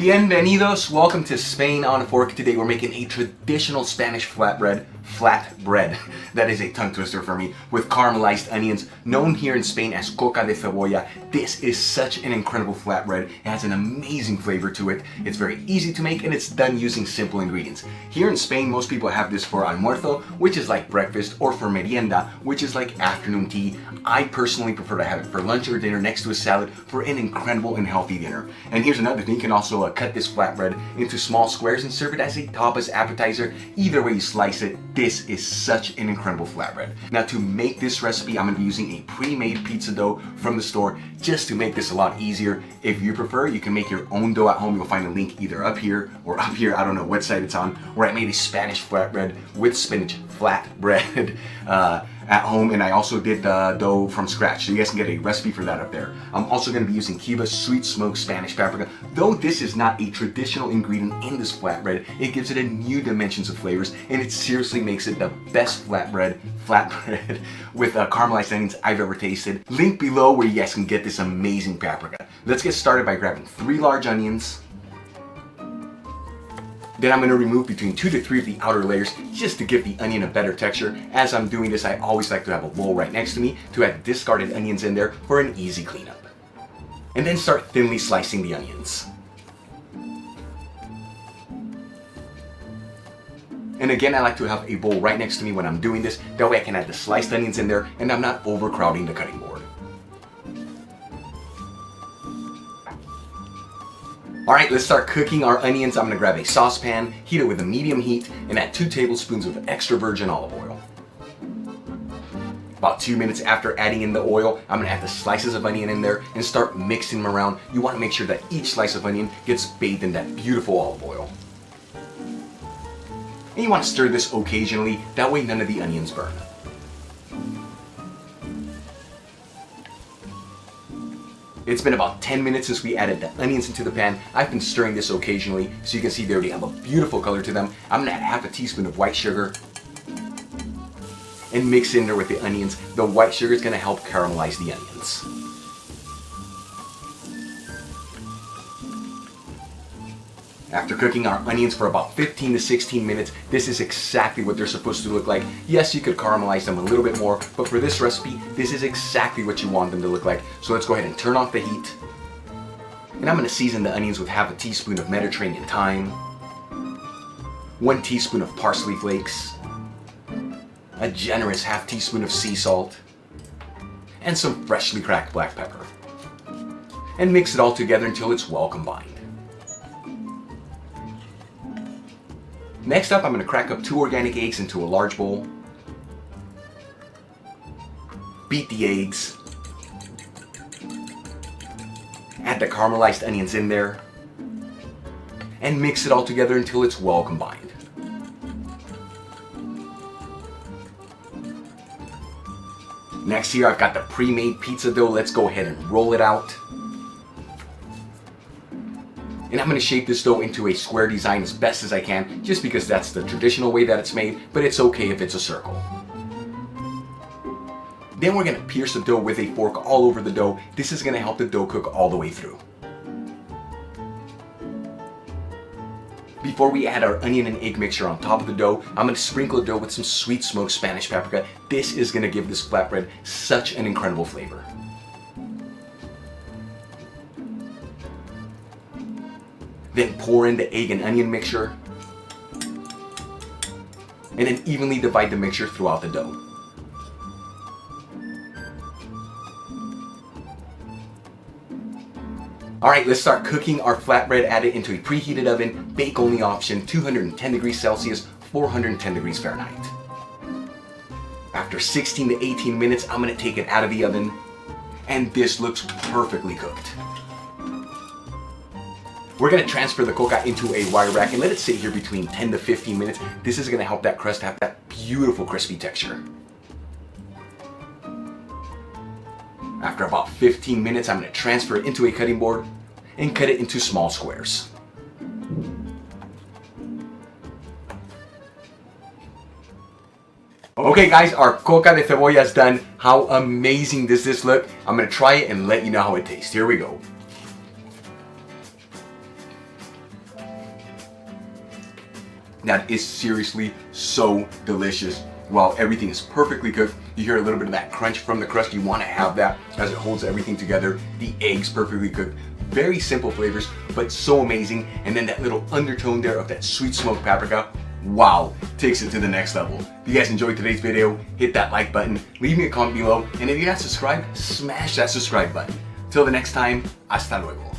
Bienvenidos, welcome to Spain on a Fork. Today we're making a traditional Spanish flatbread. That is a tongue twister for me, with caramelized onions, known here in Spain as Coca de Cebolla. This is such an incredible flatbread. It has an amazing flavor to it. It's very easy to make and it's done using simple ingredients. Here in Spain, most people have this for almuerzo, which is like breakfast, or for merienda, which is like afternoon tea. I personally prefer to have it for lunch or dinner next to a salad for an incredible and healthy dinner. And here's another thing, you can also cut this flatbread into small squares and serve it as a tapas appetizer. Either way you slice it, this is such an incredible flatbread. Now to make this recipe, I'm going to be using a pre-made pizza dough from the store just to make this a lot easier. If you prefer, you can make your own dough at home. You'll find a link either up here or up here, I don't know what site it's on, where I made a Spanish flatbread with spinach flatbread at home, and I also did the dough from scratch, so you guys can get a recipe for that up there. I'm also going to be using Kiva sweet smoked Spanish paprika. Though this is not a traditional ingredient in this flatbread, it gives it a new dimensions of flavors, and it seriously makes it the best flatbread with caramelized onions I've ever tasted. Link below where you guys can get this amazing paprika. Let's get started by grabbing 3 large onions. Then I'm going to remove between 2 to 3 of the outer layers just to give the onion a better texture. As I'm doing this, I always like to have a bowl right next to me to add discarded onions in there for an easy cleanup. And then start thinly slicing the onions. And again, I like to have a bowl right next to me when I'm doing this. That way I can add the sliced onions in there and I'm not overcrowding the cutting board. Alright, let's start cooking our onions. I'm going to grab a saucepan, heat it with a medium heat, and add 2 tablespoons of extra virgin olive oil. About 2 minutes after adding in the oil, I'm going to add the slices of onion in there and start mixing them around. You want to make sure that each slice of onion gets bathed in that beautiful olive oil. And you want to stir this occasionally, that way none of the onions burn. It's been about 10 minutes since we added the onions into the pan. I've been stirring this occasionally, so you can see they already have a beautiful color to them. I'm gonna add half a teaspoon of white sugar and mix in there with the onions. The white sugar is gonna help caramelize the onions. After cooking our onions for about 15 to 16 minutes, this is exactly what they're supposed to look like. Yes, you could caramelize them a little bit more, but for this recipe, this is exactly what you want them to look like. So let's go ahead and turn off the heat. And I'm going to season the onions with half a teaspoon of Mediterranean thyme, 1 teaspoon of parsley flakes, a generous half teaspoon of sea salt, and some freshly cracked black pepper. And mix it all together until it's well combined. Next up, I'm going to crack up 2 organic eggs into a large bowl. Beat the eggs. Add the caramelized onions in there. And mix it all together until it's well combined. Next here, I've got the pre-made pizza dough. Let's go ahead and roll it out. And I'm going to shape this dough into a square design as best as I can, just because that's the traditional way that it's made, but it's okay if it's a circle. Then we're going to pierce the dough with a fork all over the dough. This is going to help the dough cook all the way through. Before we add our onion and egg mixture on top of the dough, I'm going to sprinkle the dough with some sweet smoked Spanish paprika. This is going to give this flatbread such an incredible flavor. Then pour in the egg and onion mixture, and then evenly divide the mixture throughout the dough. Alright, let's start cooking our flatbread. Add it into a preheated oven, bake only option, 210 degrees Celsius, 410 degrees Fahrenheit. After 16 to 18 minutes, I'm going to take it out of the oven, and this looks perfectly cooked. We're going to transfer the coca into a wire rack and let it sit here between 10 to 15 minutes. This is going to help that crust have that beautiful crispy texture. After about 15 minutes, I'm going to transfer it into a cutting board and cut it into small squares. Okay guys, our Coca de Cebolla is done. How amazing does this look? I'm going to try it and let you know how it tastes. Here we go. that is seriously so delicious. While everything is perfectly cooked, you hear a little bit of that crunch from the crust. You want to have that as it holds everything together. The eggs perfectly cooked. Very simple flavors, but so amazing. And then that little undertone there of that sweet smoked paprika, wow, takes it to the next level. If you guys enjoyed today's video, hit that like button, leave me a comment below, and if you're not subscribed, smash that subscribe button. Till the next time, hasta luego.